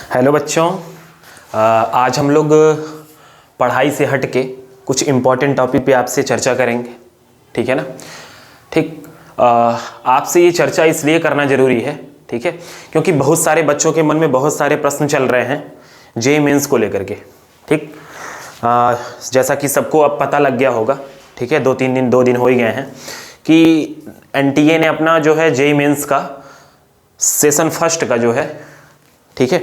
Hello बच्चों, आज हम लोग पढ़ाई से हट के कुछ इम्पोर्टेंट टॉपिक पे आपसे चर्चा करेंगे। ठीक है ना? ठीक। आपसे ये चर्चा इसलिए करना ज़रूरी है, ठीक है, क्योंकि बहुत सारे बच्चों के मन में बहुत सारे प्रश्न चल रहे हैं जेईई मेंस को लेकर के। ठीक। जैसा कि सबको अब पता लग गया होगा, ठीक है, 2 दिन हो ही गए हैं कि एनटीए ने अपना जो है जेईई मेंस का सेशन फर्स्ट का जो है, ठीक है,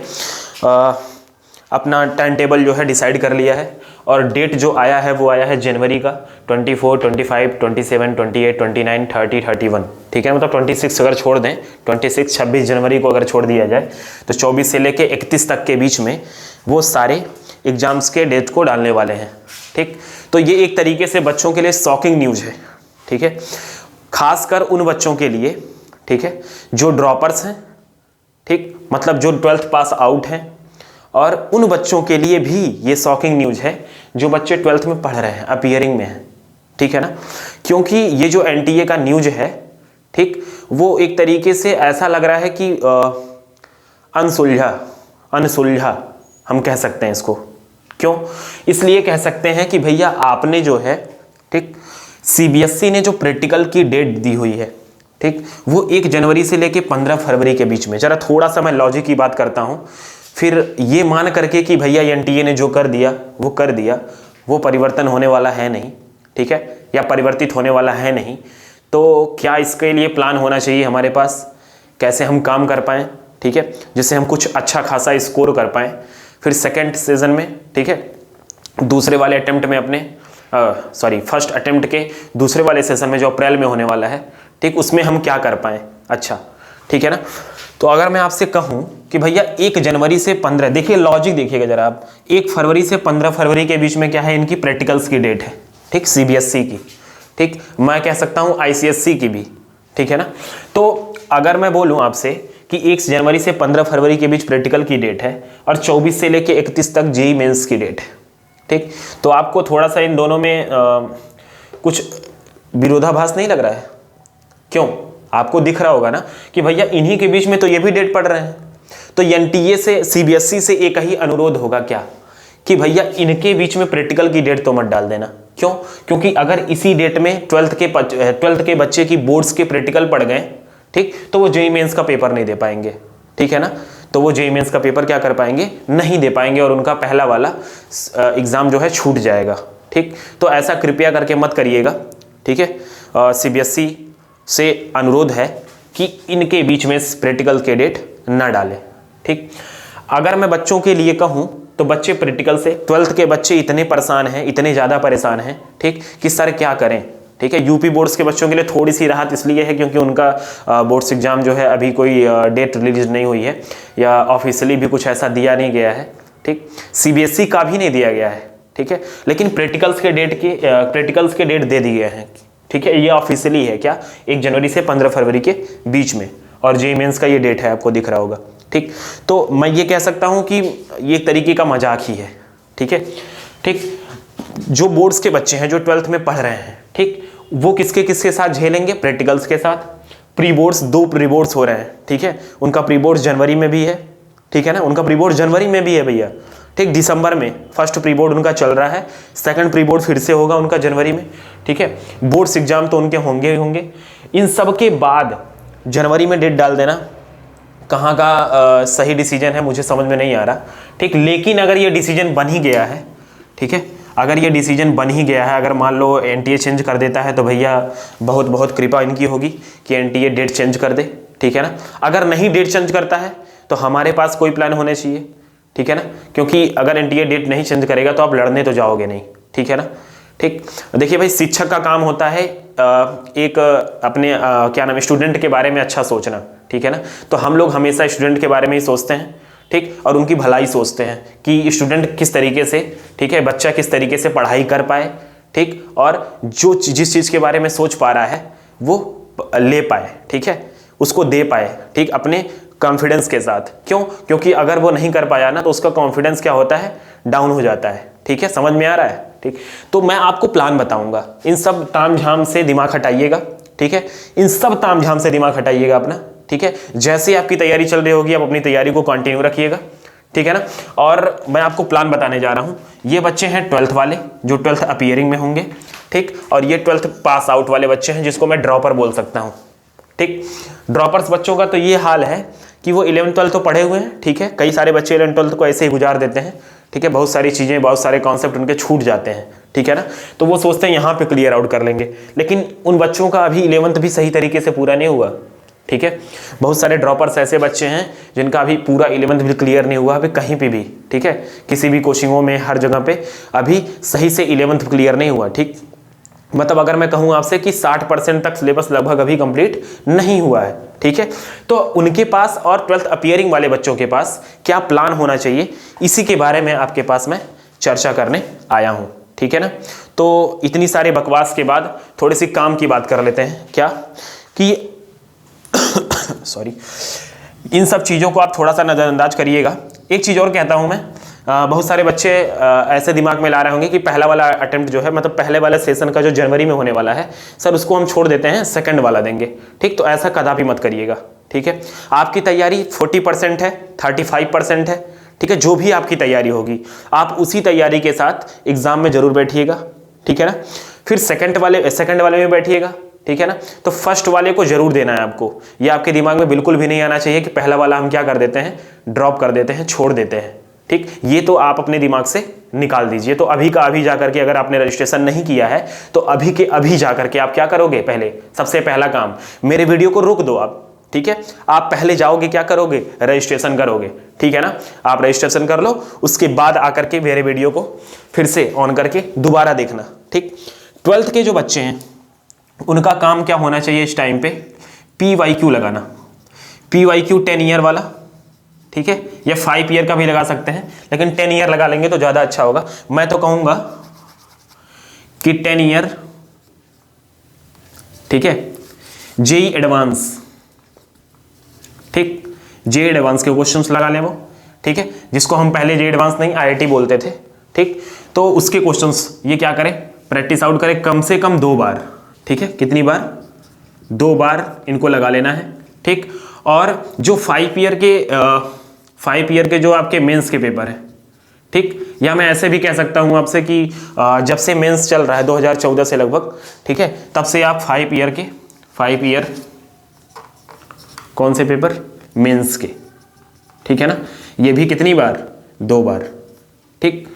अपना टाइम टेबल जो है डिसाइड कर लिया है। और डेट जो आया है वो आया है जनवरी का 24, 25, 27, 28, 29, 30, 31। ठीक है, मतलब 26 अगर छोड़ दें, 26 जनवरी को अगर छोड़ दिया जाए तो 24 से लेके 31 तक के बीच में वो सारे एग्जाम्स के डेट को डालने वाले हैं। ठीक, तो ये एक तरीके से बच्चों के लिए शॉकिंग न्यूज़ है। ठीक है, खासकर उन बच्चों के लिए, ठीक है, जो ड्रॉपर्स हैं, ठीक, मतलब जो 12th पास आउट हैं, और उन बच्चों के लिए भी ये शॉकिंग न्यूज़ है जो बच्चे 12th में पढ़ रहे हैं, अपीयरिंग में हैं। ठीक है ना? क्योंकि ये जो एनटीए का न्यूज़ है, ठीक, वो एक तरीके से ऐसा लग रहा है कि अनसुलझा हम कह सकते हैं इसको। क्यों? इसलिए कह सकते हैं कि भैया आपने जो है, ठीक, सीबीएसई ने जो प्रैक्टिकल की डेट दी हुई है, ठीक, वो 1 जनवरी से लेके 15 फरवरी के बीच में। जरा थोड़ा सा मैं लॉजिक की बात करता हूँ, फिर ये मान करके कि भैया एनटीए ने जो कर दिया वो कर दिया, वो परिवर्तन होने वाला है नहीं, ठीक है, या परिवर्तित होने वाला है नहीं। तो क्या इसके लिए प्लान होना चाहिए हमारे पास, कैसे हम काम कर पाएँ, ठीक है, जिससे हम कुछ अच्छा खासा स्कोर कर पाएँ फिर सेकेंड सीजन में। ठीक है, दूसरे वाले अटेम्प्ट में अपने फर्स्ट अटेम्प्ट के दूसरे वाले सेशन में जो अप्रैल में होने वाला है, ठीक, उसमें हम क्या कर पाएँ। अच्छा, ठीक है ना? तो अगर मैं आपसे कहूं कि भैया 1 जनवरी से 15, देखिए लॉजिक देखिएगा जरा आप, 1 फरवरी से 15 फरवरी के बीच में क्या है, इनकी प्रैक्टिकल्स की डेट है, ठीक, सीबीएसई की, ठीक, मैं कह सकता हूं आईसीएसई की भी। ठीक है ना? तो अगर मैं बोलूं आपसे कि 1 जनवरी से 15 फरवरी के बीच प्रैक्टिकल की डेट है और 24 से लेके 31 तक जेईई मेंस की डेट है, ठीक, तो आपको थोड़ा सा इन दोनों में कुछ विरोधाभास नहीं लग रहा है? क्यों? आपको दिख रहा होगा ना कि भैया इन्हीं के बीच में तो ये भी डेट पड़ रहे हैं। तो एनटीए से, सीबीएसई से एक ही अनुरोध होगा क्या कि भैया इनके बीच में प्रैक्टिकल की डेट तो मत डाल देना। क्यों? क्योंकि अगर इसी डेट में 12th के बच्चे की बोर्ड्स के प्रैक्टिकल पड़ गए, ठीक, तो वो जेईई मेंस का पेपर नहीं दे पाएंगे। ठीक है ना? तो वो जेईई मेंस का पेपर क्या कर पाएंगे, नहीं दे पाएंगे, और उनका पहला वाला एग्जाम जो है छूट जाएगा। ठीक, तो ऐसा कृपया करके मत करिएगा। ठीक है, सीबीएसई से अनुरोध है कि इनके बीच में प्रैक्टिकल के डेट ना डालें। ठीक, अगर मैं बच्चों के लिए कहूं तो बच्चे प्रैक्टिकल से, 12th के बच्चे इतने परेशान हैं, इतने ज़्यादा परेशान हैं, ठीक, कि सर क्या करें। ठीक है, यूपी बोर्ड्स के बच्चों के लिए थोड़ी सी राहत इसलिए है क्योंकि उनका बोर्ड्स एग्जाम जो है अभी कोई डेट रिलीज नहीं हुई है, या ऑफिशियली भी कुछ ऐसा दिया नहीं गया है। ठीक, सीबीएसई का भी नहीं दिया गया है। ठीक है, लेकिन प्रैक्टिकल्स के डेट दे दिए हैं। ठीक है, ये ऑफिशियली है क्या, 1 जनवरी से 15 फरवरी के बीच में, और जेईई मेंस का ये डेट है, आपको दिख रहा होगा। ठीक, तो मैं ये कह सकता हूँ कि ये एक तरीके का मजाक ही है। ठीक है, ठीक, जो बोर्ड्स के बच्चे हैं जो 12th में पढ़ रहे हैं, ठीक, वो किसके साथ झेलेंगे, प्रैक्टिकल्स के साथ। प्री बोर्ड्स, 2 प्री बोर्ड्स हो रहे हैं। ठीक है, उनका प्री बोर्ड्स जनवरी में भी है। ठीक है ना, उनका प्री बोर्ड जनवरी में भी है भैया। ठीक, दिसंबर में फर्स्ट प्री बोर्ड उनका चल रहा है, सेकंड प्री बोर्ड फिर से होगा उनका जनवरी में। ठीक है, बोर्ड्स एग्जाम तो उनके होंगे ही होंगे। इन सब के बाद जनवरी में डेट डाल देना कहाँ का सही डिसीजन है, मुझे समझ में नहीं आ रहा। ठीक, लेकिन अगर ये डिसीजन बन ही गया है, ठीक है, अगर ये डिसीजन बन ही गया है, अगर मान लो एनटीए चेंज कर देता है तो भैया बहुत बहुत कृपा इनकी होगी कि एनटीए डेट चेंज कर दे। ठीक है ना? अगर नहीं डेट चेंज करता है तो हमारे पास कोई प्लान होने चाहिए। ठीक है ना? क्योंकि अगर एनटीए डेट नहीं चेंज करेगा तो आप लड़ने तो जाओगे नहीं। ठीक है ना? ठीक, देखिए भाई, शिक्षक का काम होता है एक अपने क्या नाम है, स्टूडेंट के बारे में अच्छा सोचना। ठीक है ना? तो हम लोग हमेशा स्टूडेंट के बारे में ही सोचते हैं, ठीक, और उनकी भलाई सोचते हैं कि स्टूडेंट किस तरीके से, ठीक है, बच्चा किस तरीके से पढ़ाई कर पाए, ठीक, और जो जिस चीज़ के बारे में सोच पा रहा है वो ले पाए, ठीक है, उसको दे पाए, ठीक, अपने कॉन्फिडेंस के साथ। क्यों? क्योंकि अगर वो नहीं कर पाया ना तो उसका कॉन्फिडेंस क्या होता है, डाउन हो जाता है। ठीक है, समझ में आ रहा है? ठीक, तो मैं आपको प्लान बताऊंगा, इन सब तामझाम से दिमाग हटाइएगा। ठीक है, इन सब तामझाम से दिमाग हटाइएगा अपना। ठीक है, जैसे आपकी तैयारी चल रही होगी आप अपनी तैयारी को कंटिन्यू रखिएगा। ठीक है ना। और मैं आपको प्लान बताने जा रहा हूँ। ये बच्चे हैं 12th वाले जो 12th अपीयरिंग में होंगे, ठीक, और ये 12th पास आउट वाले बच्चे हैं जिसको मैं ड्रॉपर बोल सकता हूँ, ठीक। ड्रॉपर्स बच्चों का तो ये हाल है कि वो 11th 12th तो पढ़े हुए हैं, ठीक है, कई सारे बच्चे 11th 12th को ऐसे ही गुजार देते हैं, ठीक है, बहुत सारी चीज़ें, बहुत सारे कॉन्सेप्ट उनके छूट जाते हैं, ठीक है ना, तो वो सोचते हैं यहाँ पे क्लियर आउट कर लेंगे, लेकिन उन बच्चों का अभी 11th भी सही तरीके से पूरा नहीं हुआ, ठीक है। बहुत सारे ड्रॉपर्स ऐसे बच्चे हैं जिनका अभी पूरा 11th भी क्लियर नहीं हुआ अभी कहीं पे भी, ठीक है, किसी भी कोचिंगों में, हर जगह पे अभी सही से 11th क्लियर नहीं हुआ, ठीक। मतलब अगर मैं कहूँ आपसे कि 60% तक सिलेबस लगभग अभी कंप्लीट नहीं हुआ है, ठीक है। तो उनके पास और 12th अपीयरिंग वाले बच्चों के पास क्या प्लान होना चाहिए, इसी के बारे में आपके पास मैं चर्चा करने आया हूँ, ठीक है ना। तो इतनी सारे बकवास के बाद थोड़ी सी काम की बात कर लेते हैं, क्या कि सॉरी, इन सब चीज़ों को आप थोड़ा सा नज़रअंदाज करिएगा। एक चीज़ और कहता हूँ मैं, बहुत सारे बच्चे ऐसे दिमाग में ला रहे होंगे कि पहला वाला अटेम्प्ट जो है, मतलब पहले वाला सेशन का जो जनवरी में होने वाला है सर, उसको हम छोड़ देते हैं, सेकंड वाला देंगे, ठीक। तो ऐसा कदापि मत करिएगा, ठीक है। आपकी तैयारी 40% है, 35% है, ठीक है, जो भी आपकी तैयारी होगी आप उसी तैयारी के साथ एग्जाम में जरूर बैठिएगा, ठीक है ना। फिर सेकंड वाले में बैठिएगा, ठीक है ना। तो फर्स्ट वाले को जरूर देना है आपको, ये आपके दिमाग में बिल्कुल भी नहीं आना चाहिए कि पहला वाला हम क्या कर देते हैं, ड्रॉप कर देते हैं, छोड़ देते हैं, ठीक। ये तो आप अपने दिमाग से निकाल दीजिए। तो अभी का अभी जाकर के, अगर आपने रजिस्ट्रेशन नहीं किया है तो अभी के अभी जाकर के आप क्या करोगे, पहले सबसे पहला काम, मेरे वीडियो को रोक दो आप, ठीक है, आप पहले जाओगे क्या करोगे, रजिस्ट्रेशन करोगे, ठीक है ना। आप रजिस्ट्रेशन कर लो, उसके बाद आकर के मेरे वीडियो को फिर से ऑन करके दोबारा देखना, ठीक। 12th के जो बच्चे हैं उनका काम क्या होना चाहिए इस टाइम पे, PYQ लगाना, PYQ 10 ईयर वाला, ठीक है, या 5 ईयर का भी लगा सकते हैं, लेकिन 10 ईयर लगा लेंगे तो ज़्यादा अच्छा होगा। मैं तो कहूँगा कि 10 ईयर, ठीक है, JEE एडवांस, ठीक, JEE एडवांस के क्वेश्चंस लगा लें वो, ठीक है, जिसको हम पहले JEE एडवांस नहीं IIT बोलते थे, ठीक। तो उसके क्वेश्चंस ये क्या करें, प्रैक्टिस आउट करें कम से कम 2 बार, ठीक है, कितनी बार, 2 बार इनको लगा लेना है, ठीक। और जो 5 ईयर के जो आपके मेंस के पेपर है, ठीक, या मैं ऐसे भी कह सकता हूं आपसे कि जब से मेंस चल रहा है 2014 से लगभग, ठीक है, तब से आप 5 ईयर कौन से पेपर, मेंस के, ठीक है ना, ये भी कितनी बार, 2 बार, ठीक,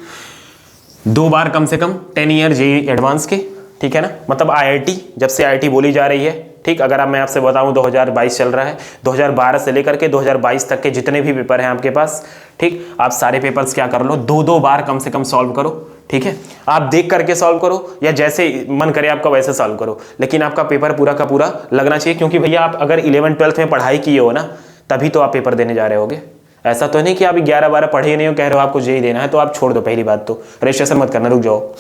2 बार कम से कम 10 ईयर JEE एडवांस के, ठीक है ना। मतलब IIT, जब से IIT बोली जा रही है, ठीक, अगर अब मैं आपसे बताऊं 2022 चल रहा है, 2012 से लेकर के 2022 तक के जितने भी पेपर हैं आपके पास, ठीक, आप सारे पेपर्स क्या कर लो, 2-2 बार कम से कम सॉल्व करो, ठीक है। आप देख करके सॉल्व करो या जैसे मन करे आपका वैसे सॉल्व करो, लेकिन आपका पेपर पूरा का पूरा लगना चाहिए, क्योंकि भैया आप अगर 11th 12th में पढ़ाई किए हो ना, तभी तो आप पेपर देने जा रहे होगे। ऐसा तो नहीं कि आप 11-12 पढ़े ही नहीं हो, कह रहे हो आपको JEE देना है, तो आप छोड़ दो, पहली बात तो रजिस्ट्रेशन मत करना, रुक जाओ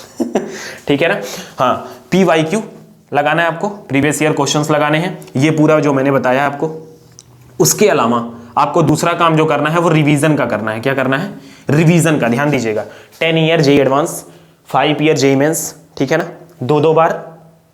ठीक है ना। हाँ, PYQ लगाना है आपको, प्रीवियस ईयर क्वेश्चंस लगाने हैं, ये पूरा जो मैंने बताया आपको। उसके अलावा आपको दूसरा काम जो करना है वो रिवीजन का करना है। क्या करना है, रिवीजन का, ध्यान दीजिएगा। 10 year JEE advance, 5 year JEE mains, ठीक है ना, 2-2 बार,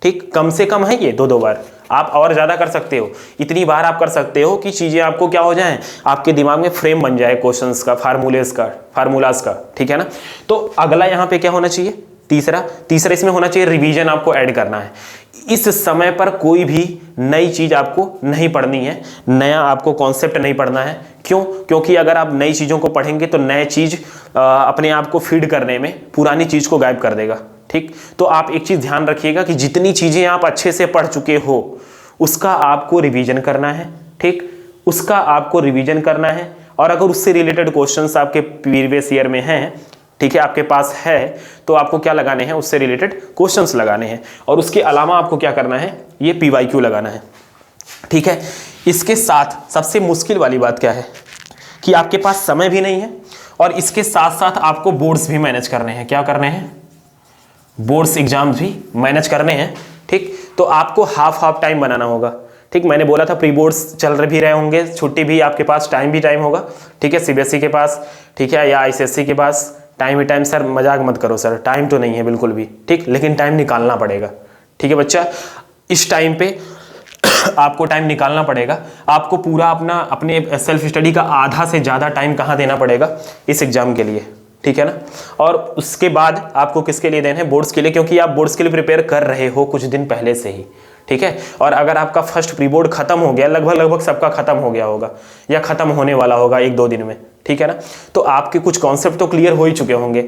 ठीक, कम से कम है ये 2-2 बार, आप और ज़्यादा कर सकते हो, इतनी बार आप कर सकते हो कि चीज़ें आपको क्या हो जाएं, आपके दिमाग में फ्रेम बन जाए क्वेश्चंस का, फार्मूलाज का, ठीक है ना। तो अगला यहाँ पे क्या होना चाहिए, तीसरा इसमें होना चाहिए रिवीजन, आपको ऐड करना है। इस समय पर कोई भी नई चीज़ आपको नहीं पढ़नी है, नया आपको कॉन्सेप्ट नहीं पढ़ना है। क्यों, क्योंकि अगर आप नई चीज़ों को पढ़ेंगे तो नए चीज़ अपने आप को फीड करने में पुरानी चीज़ को गायब कर देगा, ठीक। तो आप एक चीज़ ध्यान रखिएगा कि जितनी चीज़ें आप अच्छे से पढ़ चुके हो उसका आपको रिवीजन करना है, ठीक, उसका आपको रिवीजन करना है। और अगर उससे रिलेटेड क्वेश्चंस आपके प्रीवियस ईयर में हैं, ठीक है, आपके पास है, तो आपको क्या लगाने हैं, उससे रिलेटेड क्वेश्चंस लगाने हैं। और उसके अलावा आपको क्या करना है, ये PYQ लगाना है, ठीक है। इसके साथ सबसे मुश्किल वाली बात क्या है कि आपके पास समय भी नहीं है, और इसके साथ साथ आपको बोर्ड्स भी मैनेज करने हैं। क्या करने हैं, बोर्ड्स एग्जाम्स भी मैनेज करने हैं, ठीक। तो आपको हाफ टाइम बनाना होगा, ठीक। मैंने बोला था प्री बोर्ड्स चल भी रहे होंगे, छुट्टी भी आपके पास, टाइम भी टाइम होगा, ठीक है, CBSE के पास, ठीक है, या ICSE के पास टाइम ही टाइम। सर मजाक मत करो सर, टाइम तो नहीं है बिल्कुल भी, ठीक, लेकिन टाइम निकालना पड़ेगा, ठीक है बच्चा। इस टाइम पे आपको टाइम निकालना पड़ेगा। आपको पूरा अपने सेल्फ स्टडी का आधा से ज़्यादा टाइम कहाँ देना पड़ेगा, इस एग्जाम के लिए, ठीक है ना। और उसके बाद आपको किसके लिए देना है, बोर्ड्स के लिए, क्योंकि आप बोर्ड्स के लिए प्रिपेयर कर रहे हो कुछ दिन पहले से ही, ठीक है। और अगर आपका फर्स्ट प्री बोर्ड खत्म हो गया, लगभग सबका खत्म हो गया होगा या खत्म होने वाला होगा 1-2 दिन में, ठीक है ना, तो आपके कुछ कॉन्सेप्ट तो क्लियर हो ही चुके होंगे,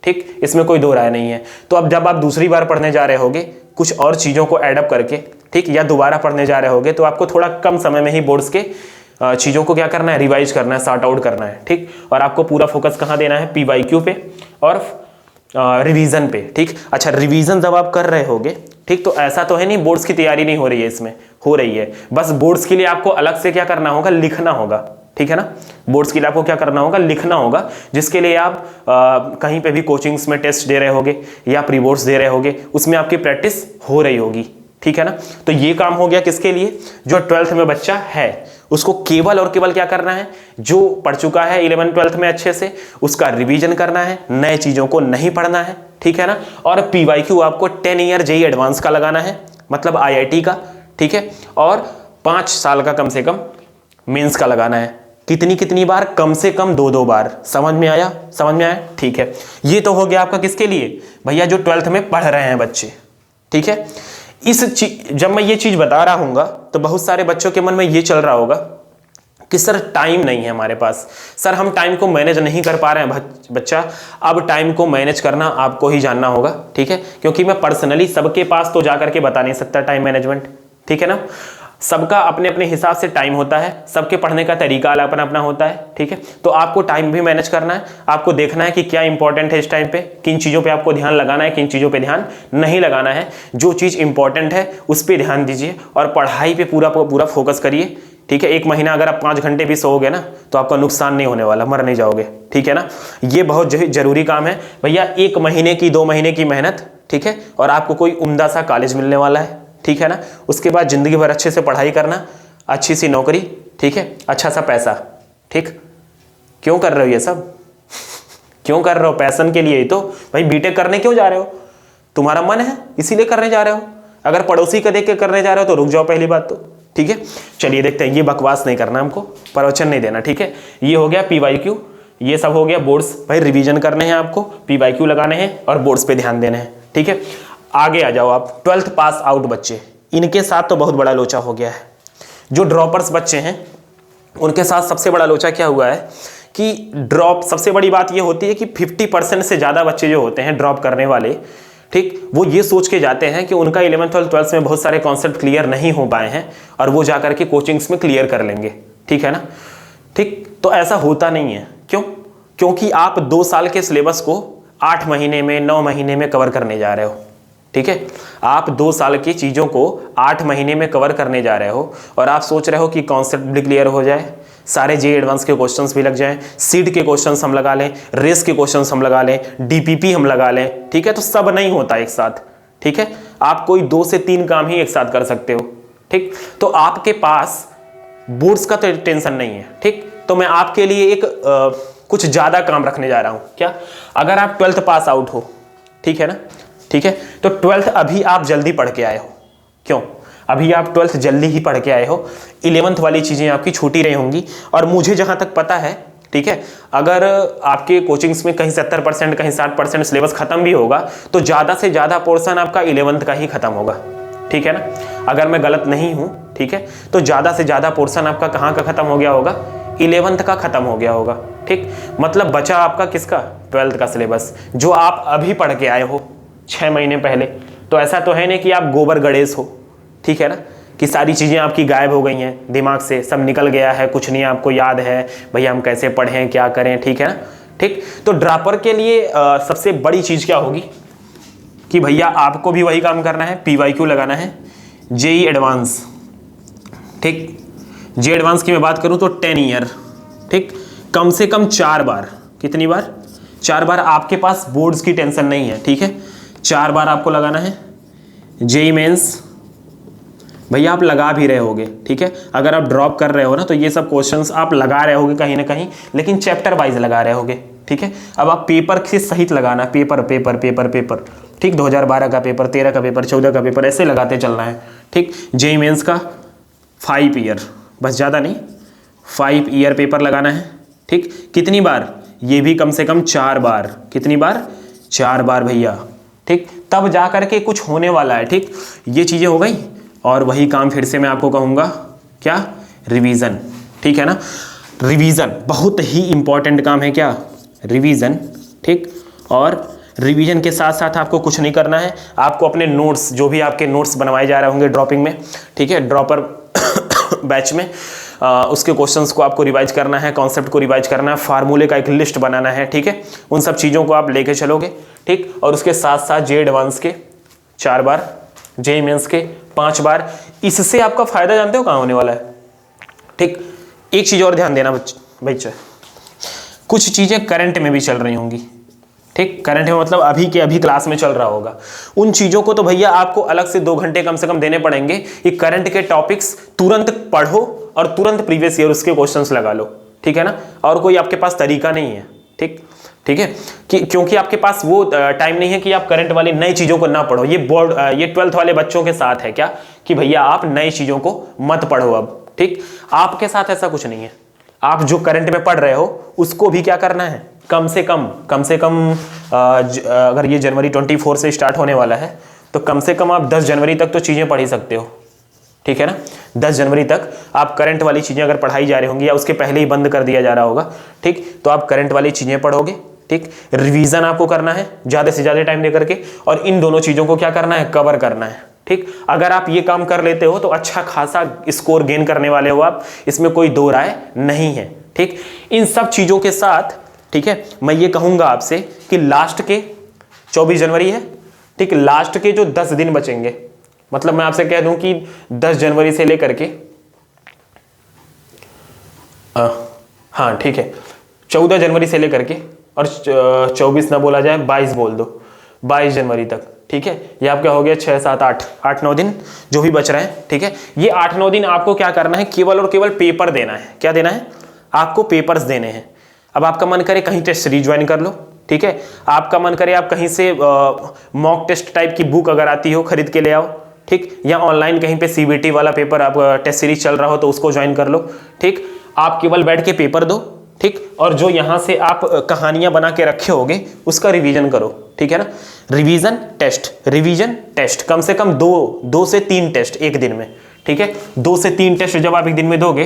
ठीक, इसमें कोई दो राय नहीं है। तो अब जब आप दूसरी बार पढ़ने जा रहे होगे कुछ और चीज़ों को एडअप करके, ठीक, या दोबारा पढ़ने जा रहे होगे, तो आपको थोड़ा कम समय में ही बोर्ड्स के चीज़ों को क्या करना है, रिवाइज करना है, सॉर्ट आउट करना है, ठीक। और आपको पूरा फोकस कहाँ देना है, PYQ पे और रिवीजन पे, ठीक। अच्छा, रिवीजन जब आप कर रहे होगे, ठीक, तो ऐसा तो है नहीं बोर्ड्स की तैयारी नहीं हो रही है, इसमें हो रही है। बस बोर्ड्स के लिए आपको अलग से क्या करना होगा, लिखना होगा, ठीक है ना। बोर्ड्स के लिए आपको क्या करना होगा, लिखना होगा, जिसके लिए आप कहीं पे भी कोचिंग्स में टेस्ट दे रहे होगे या प्री बोर्ड्स दे रहे होगे, उसमें आपकी प्रैक्टिस हो रही होगी, ठीक है ना। तो ये काम हो गया किसके लिए, जो 12th में बच्चा है उसको केवल और केवल क्या करना है, जो पढ़ चुका है 11th 12th में अच्छे से, उसका रिवीजन करना है, नए चीज़ों को नहीं पढ़ना है, ठीक है ना। और PYQ आपको 10 ईयर JEE एडवांस का लगाना है, मतलब IIT का, ठीक है। और 5 साल का कम से कम मेंस का लगाना है। कितनी बार, कम से कम 2-2 बार। समझ में आया, ठीक है। ये तो हो गया आपका किसके लिए, भैया जो 12th में पढ़ रहे हैं बच्चे, ठीक है। जब मैं ये चीज़ बता रहा हूँगा तो बहुत सारे बच्चों के मन में ये चल रहा होगा कि सर टाइम नहीं है हमारे पास, सर हम टाइम को मैनेज नहीं कर पा रहे हैं। बच्चा, अब टाइम को मैनेज करना आपको ही जानना होगा, ठीक है, क्योंकि मैं पर्सनली सबके पास तो जा करके बता नहीं सकता टाइम मैनेजमेंट, ठीक है ना। सबका अपने अपने हिसाब से टाइम होता है, सबके पढ़ने का तरीका अपना अपना होता है, ठीक है। तो आपको टाइम भी मैनेज करना है, आपको देखना है कि क्या इंपॉर्टेंट है इस टाइम पे, किन चीज़ों पे आपको ध्यान लगाना है, किन चीज़ों पे ध्यान नहीं लगाना है। जो चीज़ इंपॉर्टेंट है उस पर ध्यान दीजिए और पढ़ाई पे पूरा फोकस करिए, ठीक है। 1 महीना अगर आप 5 घंटे भी सोओगे ना तो आपका नुकसान नहीं होने वाला, मर नहीं जाओगे, ठीक है ना। ये बहुत जरूरी काम है भैया, 1 महीने की 2 महीने की मेहनत, ठीक है, और आपको कोई उम्दा सा कॉलेज मिलने वाला है, ठीक है ना। उसके बाद जिंदगी भर अच्छे से पढ़ाई करना, अच्छी सी नौकरी, ठीक है, अच्छा सा पैसा, ठीक। क्यों कर रहे हो ये सब, क्यों कर रहे हो, पैशन के लिए ही तो भाई। बीटेक करने क्यों जा रहे हो, तुम्हारा मन है इसीलिए करने जा रहे हो। अगर पड़ोसी का देख के करने जा रहे हो तो रुक जाओ पहली बात तो, ठीक है। चलिए देखते हैं, ये बकवास नहीं करना, हमको प्रवचन नहीं देना, ठीक है। ये हो गया PYQ, ये सब हो गया बोर्ड्स। भाई रिवीजन करने हैं आपको, PYQ लगाने हैं और बोर्ड्स पे ध्यान देना है, ठीक है। आगे आ जाओ आप, 12th पास आउट बच्चे, इनके साथ तो बहुत बड़ा लोचा हो गया है। जो ड्रॉपर्स बच्चे हैं उनके साथ सबसे बड़ा लोचा क्या हुआ है कि ड्रॉप, सबसे बड़ी बात ये होती है कि 50% से ज़्यादा बच्चे जो होते हैं ड्रॉप करने वाले, ठीक, वो ये सोच के जाते हैं कि उनका 11th और 12th में बहुत सारे कॉन्सेप्ट क्लियर नहीं हो पाए हैं और वो जा करके कोचिंग्स में क्लियर कर लेंगे, ठीक है ना, ठीक। तो ऐसा होता नहीं है। क्यों, क्योंकि आप 2 साल के सिलेबस को 8 महीने में, 9 महीने में कवर करने जा रहे हो, ठीक है। आप 2 साल की चीज़ों को 8 महीने में कवर करने जा रहे हो और आप सोच रहे हो कि कॉन्सेप्ट भी क्लियर हो जाए, सारे JEE एडवांस के क्वेश्चंस भी लग जाएं, सीट के क्वेश्चंस हम लगा लें, रेस के क्वेश्चंस हम लगा लें, DPP हम लगा लें, ठीक है। तो सब नहीं होता एक साथ, ठीक है। आप कोई 2 से 3 काम ही एक साथ कर सकते हो, ठीक। तो आपके पास बोर्ड्स का तो टेंशन नहीं है, ठीक। तो मैं आपके लिए एक कुछ ज़्यादा काम रखने जा रहा हूँ। क्या, अगर आप 12th पास आउट हो, ठीक है ना, ठीक है, तो 12th अभी आप जल्दी पढ़ के आए हो। क्यों, अभी आप 12th जल्दी ही पढ़ के आए हो, 11th वाली चीज़ें आपकी छूटी रही होंगी। और मुझे जहाँ तक पता है, ठीक है, अगर आपके कोचिंग्स में कहीं 70%, कहीं 60% सिलेबस खत्म भी होगा तो ज़्यादा से ज़्यादा पोर्शन आपका 11th का ही खत्म होगा, ठीक है ना। अगर मैं गलत नहीं हूँ, ठीक है, तो ज़्यादा से ज़्यादा पोर्शन आपका कहाँ का खत्म हो गया होगा, 11th का खत्म हो गया होगा, ठीक। मतलब बचा आपका किसका, 12th का सिलेबस, जो आप अभी पढ़ के आए हो 6 महीने पहले। तो ऐसा तो है नहीं कि आप गोबर गणेश हो, ठीक है ना, कि सारी चीज़ें आपकी गायब हो गई हैं दिमाग से, सब निकल गया है, कुछ नहीं आपको याद है भैया हम कैसे पढ़ें, क्या करें, ठीक है ना, ठीक। तो ड्रॉपर के लिए सबसे बड़ी चीज़ क्या होगी कि भैया आपको भी वही काम करना है, PYQ लगाना है, JEE एडवांस, ठीक। JEE एडवांस की मैं बात करूँ तो 10 ईयर, ठीक, कम से कम 4 बार। कितनी बार, 4 बार। आपके पास बोर्ड्स की टेंशन नहीं है, ठीक है, 4 बार आपको लगाना है। JEE मेंस भैया आप लगा भी रहे होगे, ठीक है। अगर आप ड्रॉप कर रहे हो ना तो ये सब क्वेश्चंस आप लगा रहे होगे कहीं ना कहीं, लेकिन चैप्टर वाइज लगा रहे होगे, ठीक है। अब आप पेपर से सहित लगाना, पेपर पेपर पेपर पेपर, ठीक। 2012 का पेपर, 13 का पेपर, 14 का पेपर, ऐसे लगाते चलना है, ठीक। JEE मेंस का 5 ईयर, बस, ज़्यादा नहीं, 5 ईयर पेपर लगाना है। ठीक, कितनी बार? ये भी कम से कम 4 बार। कितनी बार? 4 बार भैया। ठीक, तब जा करके कुछ होने वाला है। ठीक, ये चीज़ें हो गई। और वही काम फिर से मैं आपको कहूँगा, क्या? रिवीजन। ठीक है ना, रिवीजन बहुत ही इंपॉर्टेंट काम है। क्या? रिवीजन। ठीक, और रिवीजन के साथ साथ आपको कुछ नहीं करना है, आपको अपने नोट्स, जो भी आपके नोट्स बनवाए जा रहे होंगे ड्रॉपिंग में, ठीक है, ड्रॉपर बैच में, उसके क्वेश्चंस को आपको रिवाइज करना है, कॉन्सेप्ट को रिवाइज करना है, फार्मूले का एक लिस्ट बनाना है। ठीक है, उन सब चीज़ों को आप लेके चलोगे। ठीक, और उसके साथ साथ जे एडवांस के 4 बार, जे मेंस के 5 बार। इससे आपका फायदा जानते हो कहाँ होने वाला है? ठीक, एक चीज़ और ध्यान देना बच्चे, कुछ चीज़ें करंट में भी चल रही होंगी। ठीक, करंट में मतलब अभी के अभी क्लास में चल रहा होगा। उन चीज़ों को तो भैया आपको अलग से 2 घंटे कम से कम देने पड़ेंगे। ये करंट के टॉपिक्स तुरंत पढ़ो और तुरंत प्रीवियस ईयर उसके क्वेश्चंस लगा लो। ठीक है ना, और कोई आपके पास तरीका नहीं है। ठीक, ठीक है, कि क्योंकि आपके पास वो टाइम नहीं है कि आप करंट वाली नई चीज़ों को ना पढ़ो। ये बोर्ड, ये 12th वाले बच्चों के साथ है क्या, कि भैया आप नई चीज़ों को मत पढ़ो अब। ठीक, आपके साथ ऐसा कुछ नहीं है। आप जो करंट में पढ़ रहे हो उसको भी क्या करना है, कम से कम अगर ये जनवरी 24 से स्टार्ट होने वाला है तो कम से कम आप 10 जनवरी तक तो चीज़ें पढ़ ही सकते हो। ठीक है ना, 10 जनवरी तक आप करंट वाली चीज़ें अगर पढ़ाई जा रही होंगी या उसके पहले ही बंद कर दिया जा रहा होगा, ठीक, तो आप करंट वाली चीज़ें पढ़ोगे। ठीक, रिवीजन आपको करना है ज़्यादा से ज़्यादा टाइम देकर के, और इन दोनों चीज़ों को क्या करना है, कवर करना है। ठीक, अगर आप ये काम कर लेते हो तो अच्छा खासा स्कोर गेन करने वाले हो आप, इसमें कोई दो राय नहीं है। ठीक, इन सब चीज़ों के साथ, ठीक है, मैं ये कहूँगा आपसे कि लास्ट के 24 जनवरी है, ठीक, लास्ट के जो 10 दिन बचेंगे, मतलब मैं आपसे कह दूं कि 10 जनवरी से लेकर के हाँ ठीक है, 14 जनवरी से लेकर के, और 24 ना बोला जाए, 22 बोल दो, 22 जनवरी तक। ठीक है, ये आपका हो गया 6, 7, 8, 9 दिन जो भी बच रहे हैं। ठीक है, ये 8-9 दिन आपको क्या करना है, केवल और केवल पेपर देना है। क्या देना है? आपको पेपर्स देने हैं। अब आपका मन करे कहीं टेस्ट सीरीज ज्वाइन कर लो। ठीक है, आपका मन करे आप कहीं से मॉक टेस्ट टाइप की बुक अगर आती हो खरीद के ले आओ। ठीक, या ऑनलाइन कहीं पे सीबीटी वाला पेपर आप टेस्ट सीरीज चल रहा हो तो उसको ज्वाइन कर लो। ठीक, आप केवल बैठ के पेपर दो। ठीक, और जो यहाँ से आप कहानियां बना के रखे होगे उसका रिवीजन करो। ठीक है ना, रिवीजन टेस्ट कम से कम 2 से 3 टेस्ट एक दिन में। ठीक है, 2 से 3 टेस्ट जब आप एक दिन में दोगे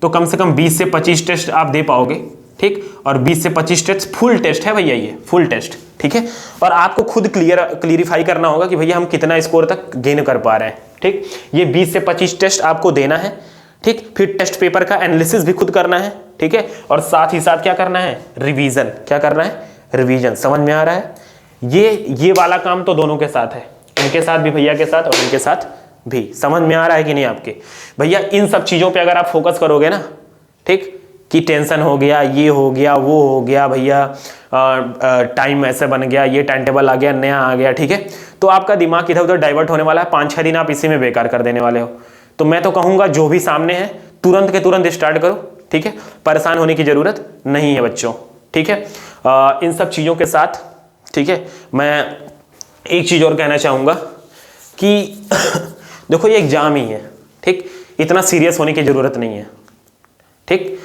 तो कम से कम 20 से 25 टेस्ट आप दे पाओगे। ठीक, और 20 से 25 टेस्ट फुल टेस्ट है भैया, ये फुल टेस्ट। ठीक है, और आपको खुद क्लियरिफाई करना होगा कि भैया हम कितना स्कोर तक गेन कर पा रहे हैं। ठीक, ये 20 से 25 टेस्ट आपको देना है। ठीक, फिर टेस्ट पेपर का एनालिसिस भी खुद करना है। ठीक है, और साथ ही साथ क्या करना है, रिवीजन। क्या करना है, रिवीजन। समझ में आ रहा है? ये वाला काम तो दोनों के साथ है, इनके साथ भी, भैया के साथ और इनके साथ भी। समझ में आ रहा है कि नहीं आपके? भैया इन सब चीज़ों पे अगर आप फोकस करोगे ना, ठीक, कि टेंशन हो गया, ये हो गया, वो हो गया, भैया टाइम ऐसे बन गया, ये टाइम टेबल आ गया, नया आ गया, ठीक है, तो आपका दिमाग इधर उधर डाइवर्ट होने वाला है। 5-6 दिन आप इसी में बेकार कर देने वाले हो। तो मैं तो कहूँगा जो भी सामने है तुरंत के तुरंत स्टार्ट करो। ठीक है, परेशान होने की ज़रूरत नहीं है बच्चों। ठीक है, इन सब चीज़ों के साथ, ठीक है, मैं एक चीज़ और कहना चाहूँगा कि देखो ये एग्जाम ही है। ठीक, इतना सीरियस होने की ज़रूरत नहीं है। ठीक,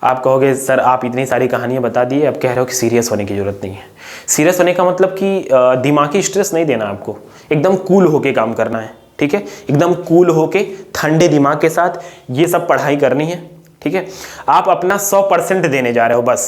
आप कहोगे सर आप इतनी सारी कहानियाँ बता दिए, अब कह रहे हो कि सीरियस होने की ज़रूरत नहीं है। सीरियस होने का मतलब कि दिमागी स्ट्रेस नहीं देना आपको, एकदम कूल होके काम करना है। ठीक है, एकदम कूल होके ठंडे दिमाग के साथ ये सब पढ़ाई करनी है। ठीक है, आप अपना 100% देने जा रहे हो बस।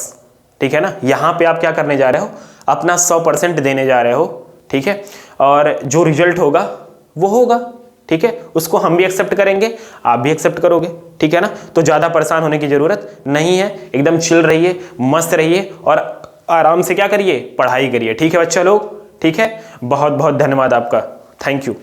ठीक है ना, यहाँ पे आप क्या करने जा रहे हो, अपना 100% देने जा रहे हो। ठीक है, और जो रिजल्ट होगा वो होगा। ठीक है, उसको हम भी एक्सेप्ट करेंगे, आप भी एक्सेप्ट करोगे। ठीक है ना, तो ज़्यादा परेशान होने की ज़रूरत नहीं है। एकदम चिल रहिए, मस्त रहिए और आराम से क्या करिए, पढ़ाई करिए। ठीक है बच्चा लोग? ठीक है, बहुत बहुत धन्यवाद आपका, थैंक यू।